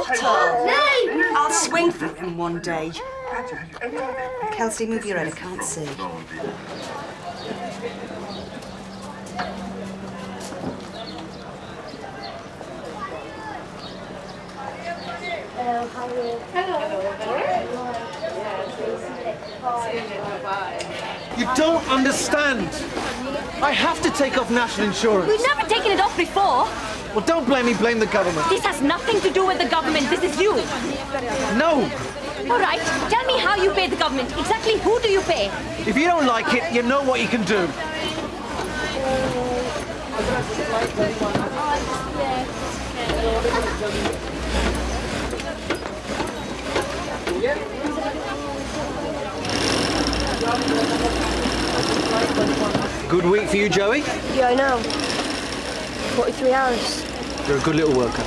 doctor! I'll swing for him one day. Kelsey, move your head, I can't see. You don't understand. I have to take off national insurance. We've never taken it off before. Well, don't blame me, blame the government. This has nothing to do with the government. This is you. No. All right, tell me how you pay the government. Exactly who do you pay? If you don't like it, you know what you can do. Good week for you, Joey? Yeah, I know. 43 hours. You're a good little worker.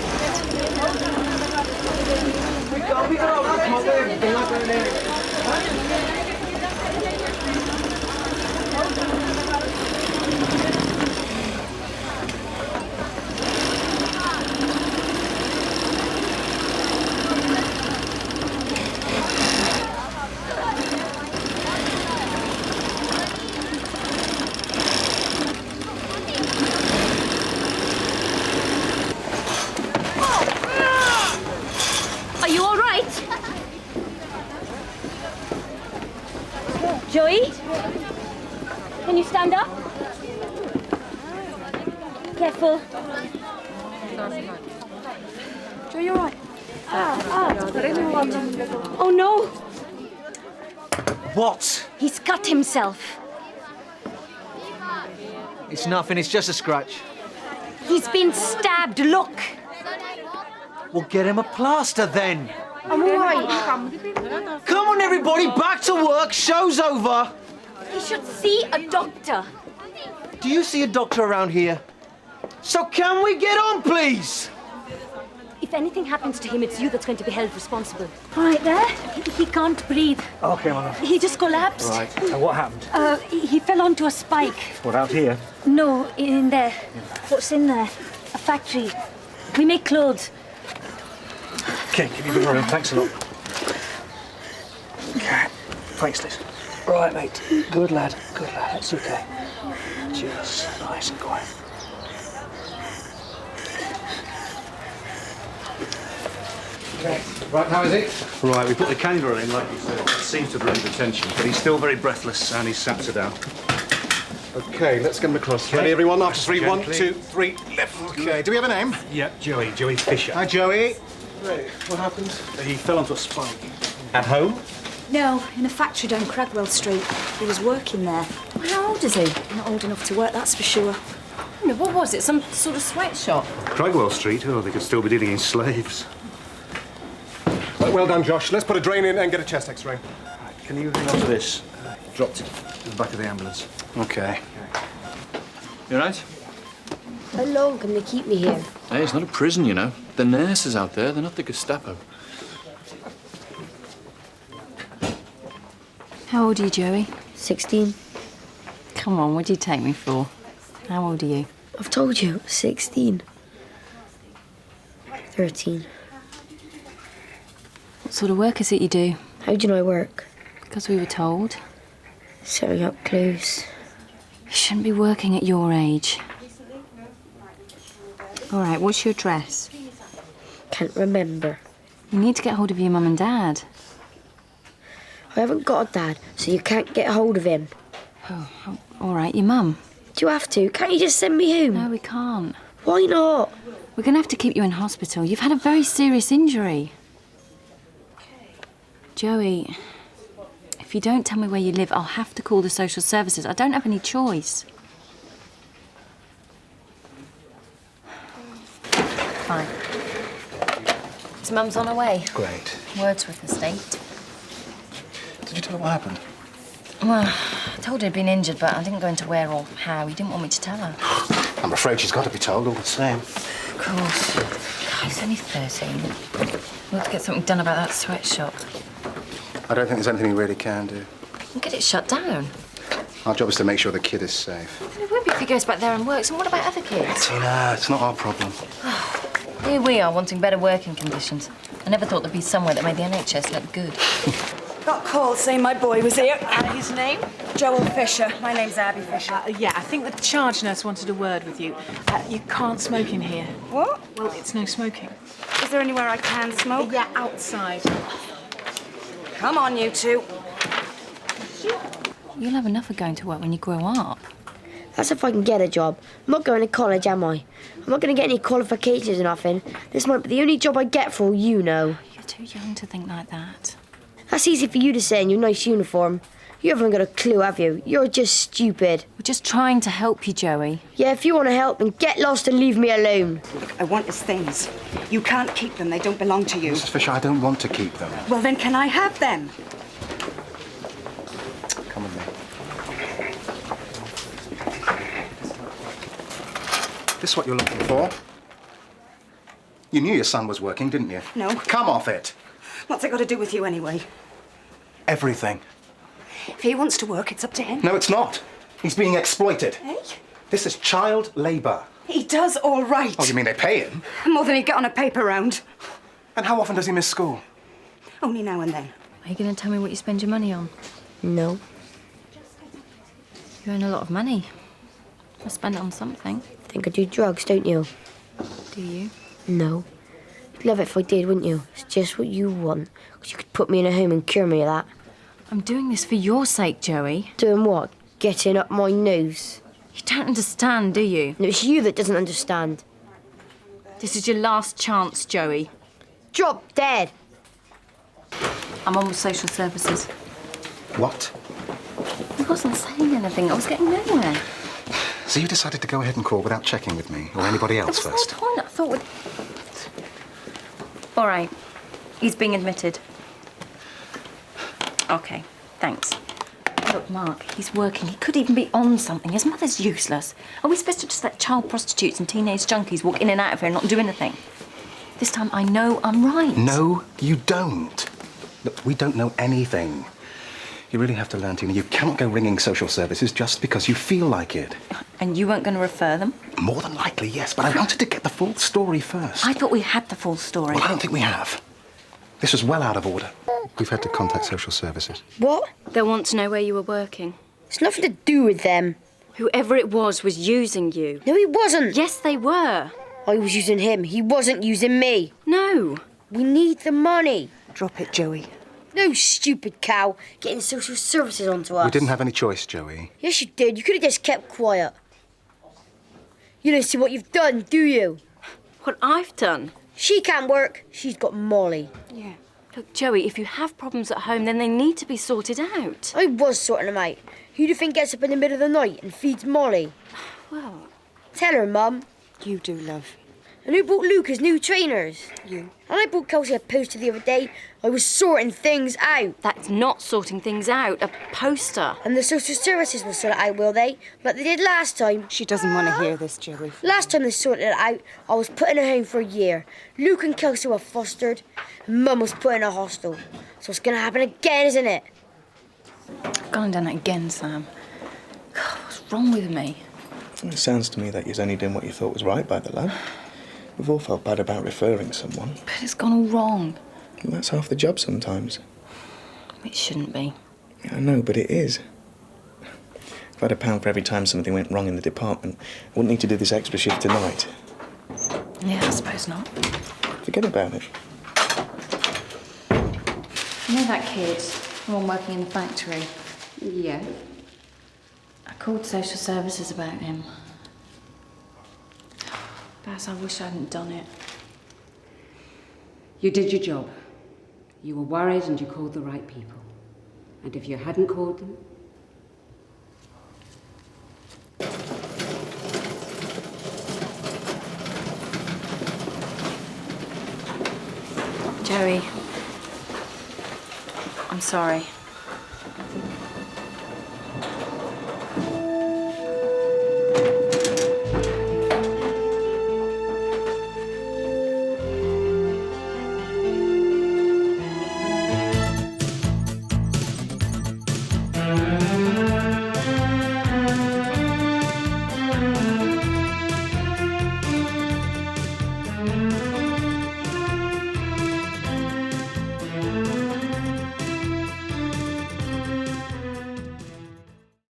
Joey? Can you stand up? Careful. Joey, you're right. Oh no! What? He's cut himself. It's nothing, it's just a scratch. He's been stabbed, look! We'll get him a plaster then. I'm all right. Come on, everybody, back to work. Show's over. He should see a doctor. Do you see a doctor around here? So can we get on, please? If anything happens to him, it's you that's going to be held responsible. Right there. He can't breathe. Okay, my love. He just collapsed. Right. And what happened? He fell onto a spike. What, out here? No, in there. What's in there? A factory. We make clothes. Okay, give me a bit of room. Thanks a lot. Okay. Thanks, Liz. Right, mate. Good lad. Good lad. That's okay. Just nice and quiet. Okay. Right, how is it? Right, we put the cannula in, like you said. It seems to have relieved the tension, but he's still very breathless and he's sat down. Okay, let's get him across. Ready, everyone? After three, Gently. 1, 2, 3, left. Okay, do we have a name? Yeah, Joey. Joey Fisher. Hi, Joey. Right, what happened? He fell onto a spike. At home? No, in a factory down Cragwell Street. He was working there. How old is he? Not old enough to work, that's for sure. No, what was it? Some sort of sweatshop? Cragwell Street? Oh, they could still be dealing in slaves. Right, well done, Josh. Let's put a drain in and get a chest X-ray. Right, can you hang on to this? Dropped it in the back of the ambulance. Okay. You all right? How long can they keep me here? Hey, it's not a prison, you know. The nurses out there, they're not the Gestapo. How old are you, Joey? 16. Come on, what do you take me for? How old are you? I've told you, 16. 13. What sort of work is it you do? How do you know I work? Because we were told. Setting up clues. You shouldn't be working at your age. All right, what's your address? Can't remember. You need to get hold of your mum and dad. I haven't got a dad, so you can't get hold of him. Oh, all right, your mum. Do you have to? Can't you just send me home? No, we can't. Why not? We're going to have to keep you in hospital. You've had a very serious injury. Joey, if you don't tell me where you live, I'll have to call the social services. I don't have any choice. Fine. His mum's on her way. Great. Wordsworth Estate. Did you tell him what happened? Well, I told her he'd been injured, but I didn't go into where or how. He didn't want me to tell her. I'm afraid she's got to be told all the same. Of course. God, he's only 13. We'll have to get something done about that sweatshop. I don't think there's anything we really can do. We'll get it shut down. Our job is to make sure the kid is safe. Well, it won't be if he goes back there and works. And what about other kids? Tina, it's not our problem. Here we are, wanting better working conditions. I never thought there'd be somewhere that made the NHS look good. Got called saying my boy was here. His name? Joel Fisher. My name's Abby Fisher. Yeah, I think the charge nurse wanted a word with you. You can't smoke in here. What? Well, it's no smoking. Is there anywhere I can smoke? Yeah, outside. Come on, you two. You'll have enough of going to work when you grow up. That's if I can get a job. I'm not going to college, am I? I'm not going to get any qualifications or nothing. This might be the only job I get for all you know. You're too young to think like that. That's easy for you to say in your nice uniform. You haven't got a clue, have you? You're just stupid. We're just trying to help you, Joey. Yeah, if you want to help, then get lost and leave me alone. I want his things. You can't keep them. They don't belong to you. Mrs. Fisher, I don't want to keep them. Well, then can I have them? Come with me. This what you're looking for? You knew your son was working, didn't you? No. Come off it. What's it got to do with you anyway? Everything. If he wants to work, it's up to him. No, it's not. He's being exploited. Hey? This is child labour. He does all right. Oh, you mean they pay him? More than he'd get on a paper round. And how often does he miss school? Only now and then. Are you going to tell me what you spend your money on? No. You earn a lot of money. I'll spend it on something. Think I do drugs, don't you? Do you? No. You'd love it if I did, wouldn't you? It's just what you want. Because you could put me in a home and cure me of that. I'm doing this for your sake, Joey. Doing what? Getting up my nose? You don't understand, do you? No, it's you that doesn't understand. This is your last chance, Joey. Drop dead. I'm on with social services. What? I wasn't saying anything. I was getting nowhere. So you decided to go ahead and call without checking with me or anybody else There was first? no point. I thought we'd... All right. He's being admitted. OK, thanks. Look, Mark, he's working. He could even be on something. His mother's useless. Are we supposed to just let child prostitutes and teenage junkies walk in and out of here and not do anything? This time I know I'm right. No, you don't. Look, we don't know anything. You really have to learn, Tina. You cannot go ringing social services just because you feel like it. And you weren't going to refer them? More than likely, yes, but I wanted to get the full story first. I thought we had the full story. Well, I don't think we have. This was well out of order. We've had to contact social services. What? They want to know where you were working. It's nothing to do with them. Whoever it was using you. No, he wasn't. Yes, they were. I was using him. He wasn't using me. No. We need the money. Drop it, Joey. No, stupid cow. Getting social services onto us. We didn't have any choice, Joey. Yes, you did. You could have just kept quiet. You don't see what you've done, do you? What I've done? She can't work. She's got Molly. Yeah. Look, Joey, if you have problems at home, then they need to be sorted out. I was sorting them out. Who do you think gets up in the middle of the night and feeds Molly? Well... Tell her, Mum. You do, love. And who bought Lucas new trainers? You. And I bought Kelsey a poster the other day. I was sorting things out. That's not sorting things out. A poster. And the social services will sort it out, will they? Like they did last time. She doesn't want to hear this, Joey. Last time they sorted it out, I was put in a home for a year. Luke and Kelsey were fostered, and Mum was put in a hostel. So it's going to happen again, isn't it? I've gone and done it again, Sam. God, what's wrong with me? It sounds to me that you're only doing what you thought was right by the lad. We've all felt bad about referring someone. But it's gone all wrong. And that's half the job sometimes. It shouldn't be. I know, but it is. If I had £1 for every time something went wrong in the department, I wouldn't need to do this extra shift tonight. Yeah, I suppose not. Forget about it. You know that kid, the one working in the factory? Yeah. I called social services about him. Baz, I wish I hadn't done it. You did your job. You were worried and you called the right people. And if you hadn't called them... Joey, I'm sorry.